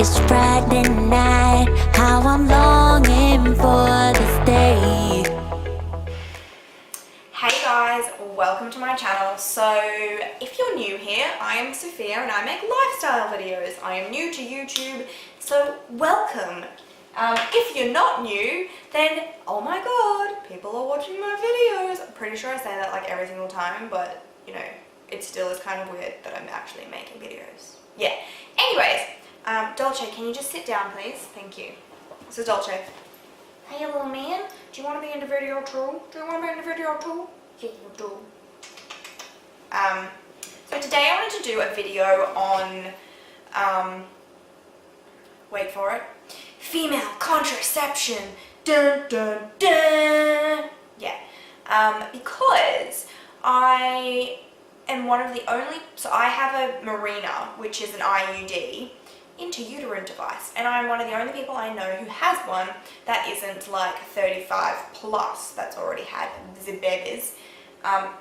It's Friday night, how I'm longing for this day. Hey guys, welcome to my channel. So if you're new here, I am Sophia and I make lifestyle videos. I am new to YouTube, so welcome. If you're not new, then oh my god, people are watching my videos. I'm pretty sure I say that like every single time, but you know, it still is kind of weird that I'm actually making videos. Yeah, anyways, Dolce, can you just sit down please? Thank you. This is Dolce. Hey little man, do you want to be in the video too? Do you want to be in the video too? Yeah, you do. So today I wanted to do a video on, wait for it, female contraception. Dun dun dun. Yeah, because I am one of the only, so I have a Mirena, which is an IUD, intrauterine device, and I'm one of the only people I know who has one that isn't like 35 plus, that's already had the babies,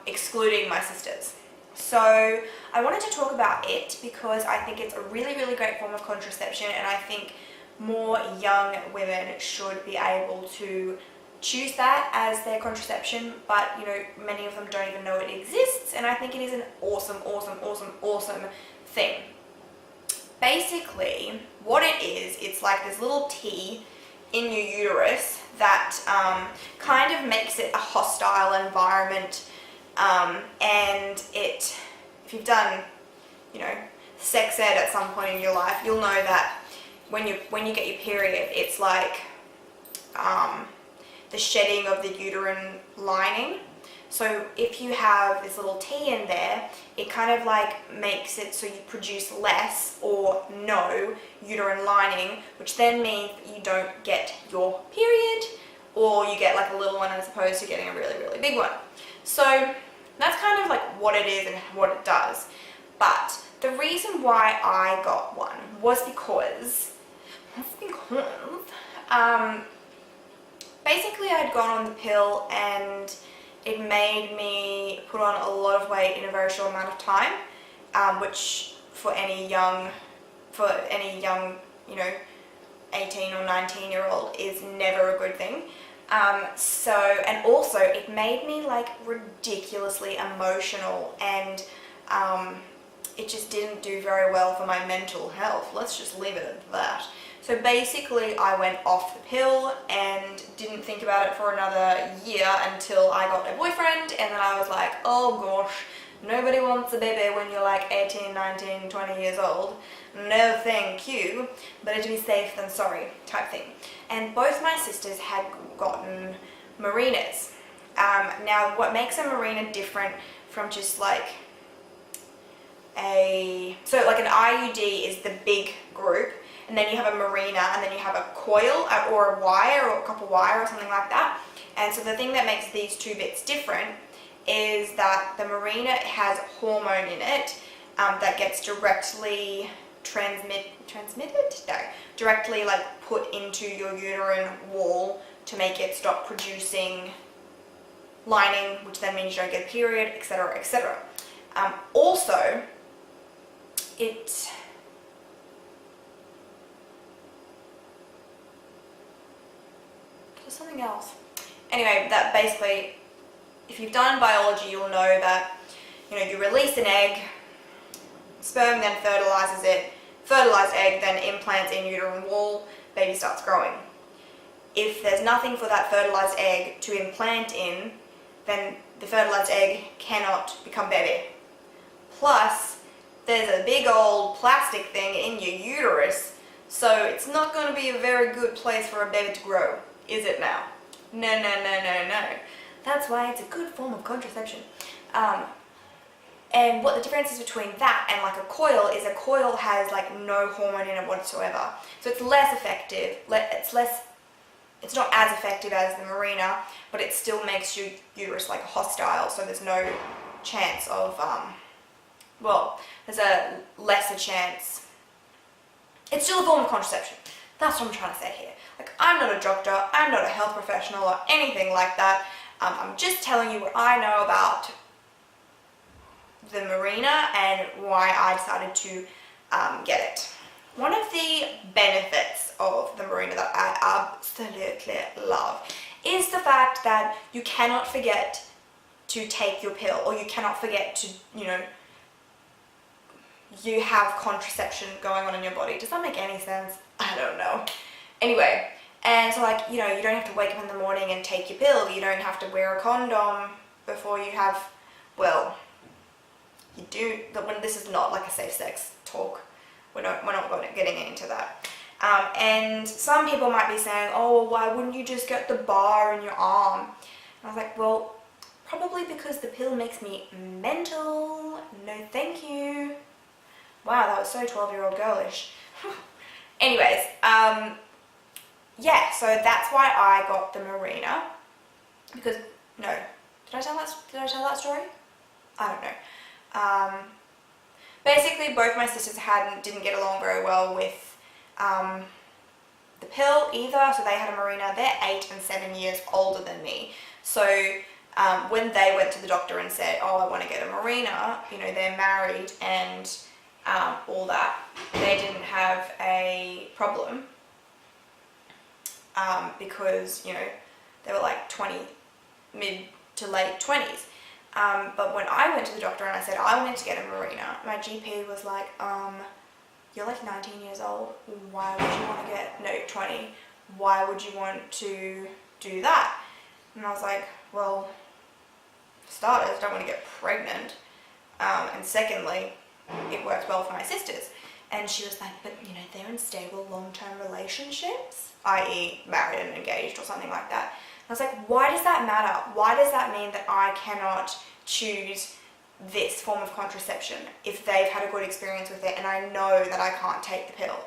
excluding my sisters. So I wanted to talk about it because I think it's a really, really great form of contraception, and I think more young women should be able to choose that as their contraception, but you know, many of them don't even know it exists, and I think it is an awesome, awesome, awesome, awesome thing. Basically, what it is, it's like this little T in your uterus that kind of makes it a hostile environment, and it, if you've done, you know, sex ed at some point in your life, you'll know that when you get your period, it's like the shedding of the uterine lining. So if you have this little T in there, it kind of like makes it so you produce less or no uterine lining, which then means you don't get your period, or you get like a little one as opposed to getting a really, really big one. So that's kind of like what it is and what it does. But the reason why I got one was because basically I'd gone on the pill and it made me put on a lot of weight in a very short amount of time, which for any young, you know, 18 or 19-year-old is never a good thing. And also it made me like ridiculously emotional, and it just didn't do very well for my mental health. Let's just leave it at that. So basically I went off the pill and didn't think about it for another year until I got a boyfriend, and then I was like, oh gosh, nobody wants a baby when you're like 18, 19, 20 years old. No thank you. Better to be safe than sorry type thing. And both my sisters had gotten Mirenas. Now what makes a Mirena different from just like so like an IUD is the big group, and then you have a Mirena, and then you have a coil or a wire or a copper wire or something like that. And so the thing that makes these two bits different is that the Mirena has hormone in it that gets directly directly like put into your uterine wall to make it stop producing lining, which then means you don't get a period, etc., etc. Also, there's something else. Anyway, that basically, if you've done biology, you'll know that, you know, you release an egg, sperm then fertilizes it, fertilized egg then implants in uterine wall, baby starts growing. If there's nothing for that fertilized egg to implant in, then the fertilized egg cannot become baby. Plus, there's a big old plastic thing in your uterus, so it's not going to be a very good place for a baby to grow, is it now? No, no, no, no, no. That's why it's a good form of contraception. And what the difference is between that and like a coil is a coil has like no hormone in it whatsoever. So it's less effective, it's not as effective as the Mirena, but it still makes your uterus like hostile, so there's no chance of, well, there's a lesser chance. It's still a form of contraception. That's what I'm trying to say here. Like, I'm not a doctor, I'm not a health professional or anything like that. I'm just telling you what I know about the Mirena and why I decided to get it. one of the benefits of the Mirena that I absolutely love is the fact that you cannot forget to take your pill, or you cannot forget to, you have contraception going on in your body. Does that make any sense? I don't know. Anyway, and so like, you don't have to wake up in the morning and take your pill. You don't have to wear a condom before you have, well, you do, when this is not like a safe sex talk. We're not getting into that. And some people might be saying, oh, well, why wouldn't you just get the bar in your arm? And I was like, well, probably because the pill makes me mental. No, thank you. Wow, that was so 12-year-old girlish. Anyways, yeah, so that's why I got the Mirena. Because, no, did I tell that story? I don't know. Basically, both my sisters didn't get along very well with the pill either. So they had a Mirena. They're 8 and 7 years older than me. So when they went to the doctor and said, oh, I want to get a Mirena, they're married and all that, they didn't have a problem because, they were like mid to late 20s. But when I went to the doctor and I said I wanted to get a Mirena, my GP was like, you're like 19 years old, why would you want to get, 20, why would you want to do that? And I was like, well, for starters, I don't want to get pregnant, and secondly, it works well for my sisters. And she was like, but they're in stable long-term relationships, i.e. married and engaged or something like that. I was like, why does that matter? Why does that mean that I cannot choose this form of contraception if they've had a good experience with it and I know that I can't take the pill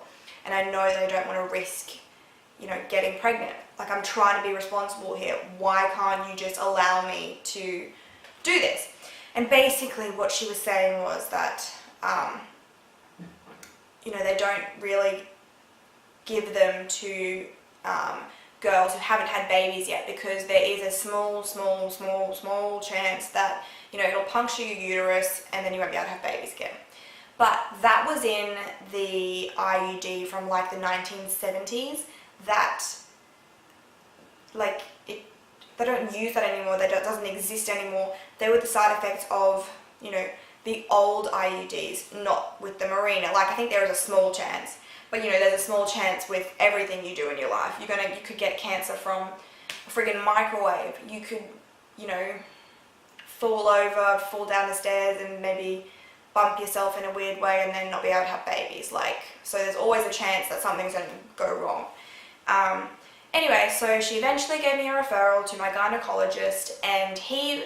and I know that I don't want to risk, getting pregnant? Like, I'm trying to be responsible here. Why can't you just allow me to do this? And basically what she was saying was that, they don't really give them to girls who haven't had babies yet, because there is a small chance that, it'll puncture your uterus and then you won't be able to have babies again. But that was in the IUD from like the 1970s, that they don't use that anymore, that doesn't exist anymore. They were the side effects of, the old IUDs, not with the Mirena. Like, I think there is a small chance, but there's a small chance with everything you do in your life. You could get cancer from a friggin' microwave. You could, fall down the stairs and maybe bump yourself in a weird way and then not be able to have babies. So there's always a chance that something's going to go wrong. Anyway, so she eventually gave me a referral to my gynecologist, and he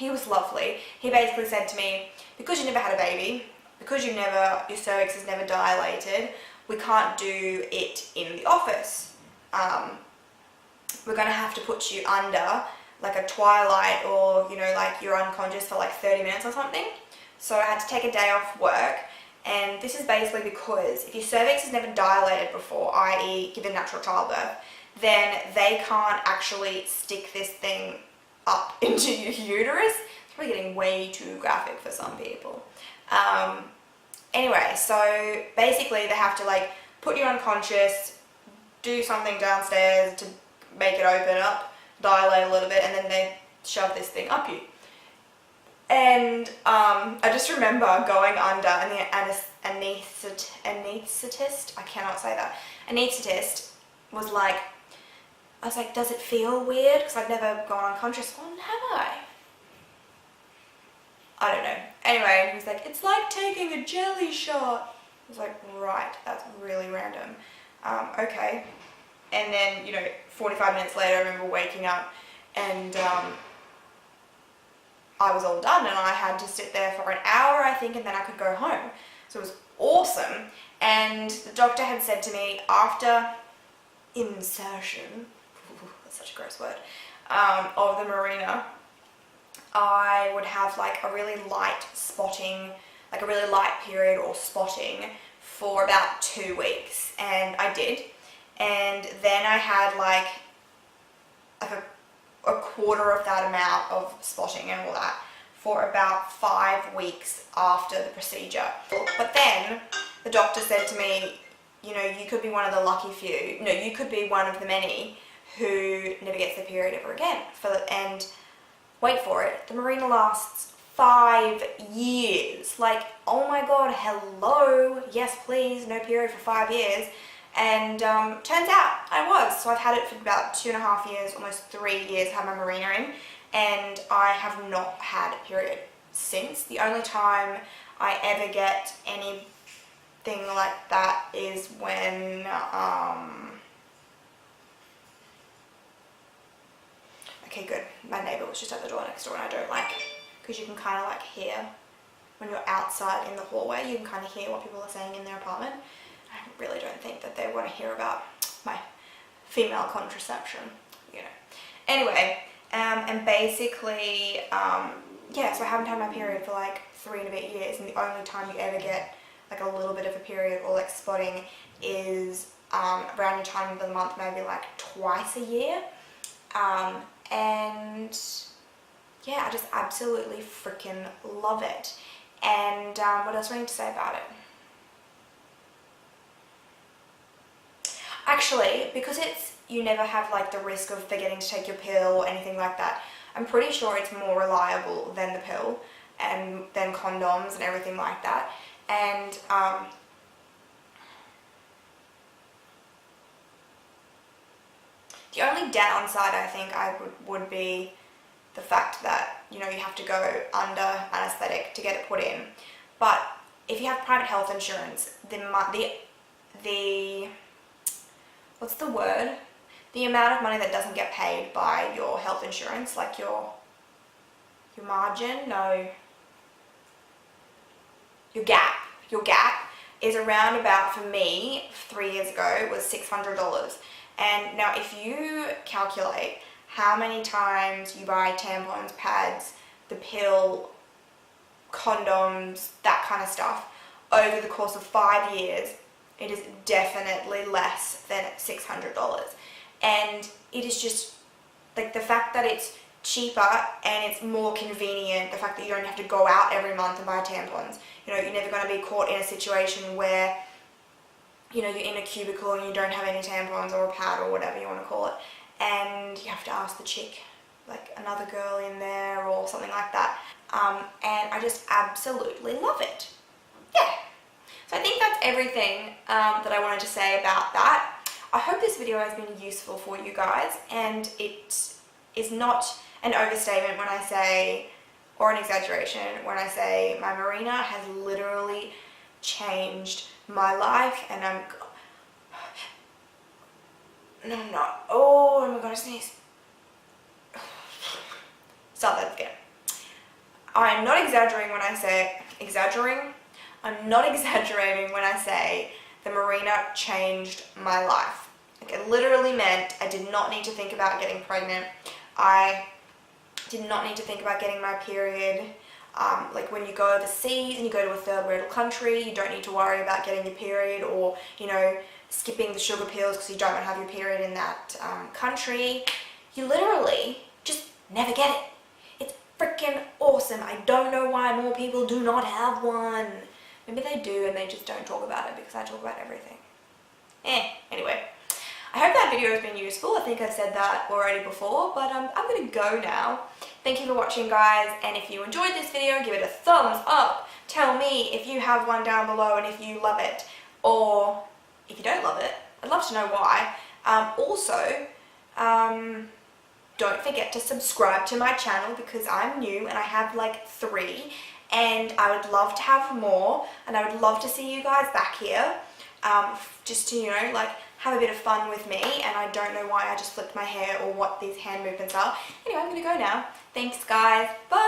was lovely. He basically said to me, because you never had a baby, because your cervix is never dilated, we can't do it in the office. We're going to have to put you under like a twilight, or you're unconscious for like 30 minutes or something. So I had to take a day off work, and this is basically because if your cervix has never dilated before, i.e. given natural childbirth, then they can't actually stick this thing up into your uterus. It's probably getting way too graphic for some people. Anyway, so basically they have to put you unconscious, do something downstairs to make it open up, dilate a little bit, and then they shove this thing up you. And I just remember going under, and the anesthetist, I cannot say that, anesthetist was like, I was like, does it feel weird? Because I've never gone unconscious. Well, have I? I don't know. Anyway, he was like, it's like taking a jelly shot. I was like, right, that's really random. Okay. And then, 45 minutes later, I remember waking up and I was all done, and I had to sit there for an hour, I think, and then I could go home. So it was awesome. And the doctor had said to me, after insertion, that's such a gross word, of the Mirena, I would have a really light spotting, a really light period or spotting for about 2 weeks, and I did. And then I had a quarter of that amount of spotting and all that for about 5 weeks after the procedure. But then the doctor said to me, you know, you could be one of the lucky few. No, you could be one of the many who never gets their period ever again. And wait for it, the Mirena lasts 5 years. Like, oh my god, hello, yes please, no period for 5 years. And turns out I was. So I've had it for about 2.5 years, almost 3 years, had my Mirena in, and I have not had a period since. The only time I ever get anything like that is when okay, good. My neighbour was just at the door next door, and I don't like, because you can kind of like hear when you're outside in the hallway, you can kind of hear what people are saying in their apartment. I really don't think that they want to hear about my female contraception, you know. Anyway, and basically, yeah, so I haven't had my period for like 3 and a bit years, and the only time you ever get like a little bit of a period or like spotting is around your time of the month, maybe like twice a year. And yeah, I just absolutely freaking love it. And what else do I need to say about it? Actually, because you never have like the risk of forgetting to take your pill or anything like that, I'm pretty sure it's more reliable than the pill and than condoms and everything like that. And the only downside I think would be the fact that, you know, you have to go under anaesthetic to get it put in. But if you have private health insurance, the what's the word? The amount of money that doesn't get paid by your health insurance, like your margin, no, your gap is around about, for me, 3 years ago, was $600. And now if you calculate how many times you buy tampons, pads, the pill, condoms, that kind of stuff, over the course of 5 years, it is definitely less than $600. And it is just, like, the fact that it's cheaper and it's more convenient, the fact that you don't have to go out every month and buy tampons. You know, you're never going to be caught in a situation where, you know, you're in a cubicle and you don't have any tampons or a pad or whatever you want to call it, and you have to ask the chick, like another girl in there or something like that. And I just absolutely love it. Yeah. So I think that's everything that I wanted to say about that. I hope this video has been useful for you guys, and it is not an overstatement when I say, or an exaggeration when I say, my Mirena has literally changed my life. And oh my god, I sneezed. Start that again. I'm not exaggerating when I say, I'm not exaggerating when I say the Mirena changed my life. Like, it literally meant I did not need to think about getting pregnant. I did not need to think about getting my period. Like, when you go overseas and you go to a third world country, you don't need to worry about getting your period, or, you know, skipping the sugar pills because you don't have your period in that country. You literally just never get it. It's freaking awesome. I don't know why more people do not have one. Maybe they do and they just don't talk about it, because I talk about everything. Anyway. I hope that video has been useful. I think I've said that already before, but I'm going to go now. Thank you for watching, guys, and if you enjoyed this video, give it a thumbs up. Tell me if you have one down below and if you love it, or if you don't love it. I'd love to know why. Also, don't forget to subscribe to my channel, because I'm new and I have like 3, and I would love to have more, and I would love to see you guys back here, just to, you know, like, have a bit of fun with me. And I don't know why I just flipped my hair or what these hand movements are. Anyway, I'm gonna go now. Thanks, guys. Bye.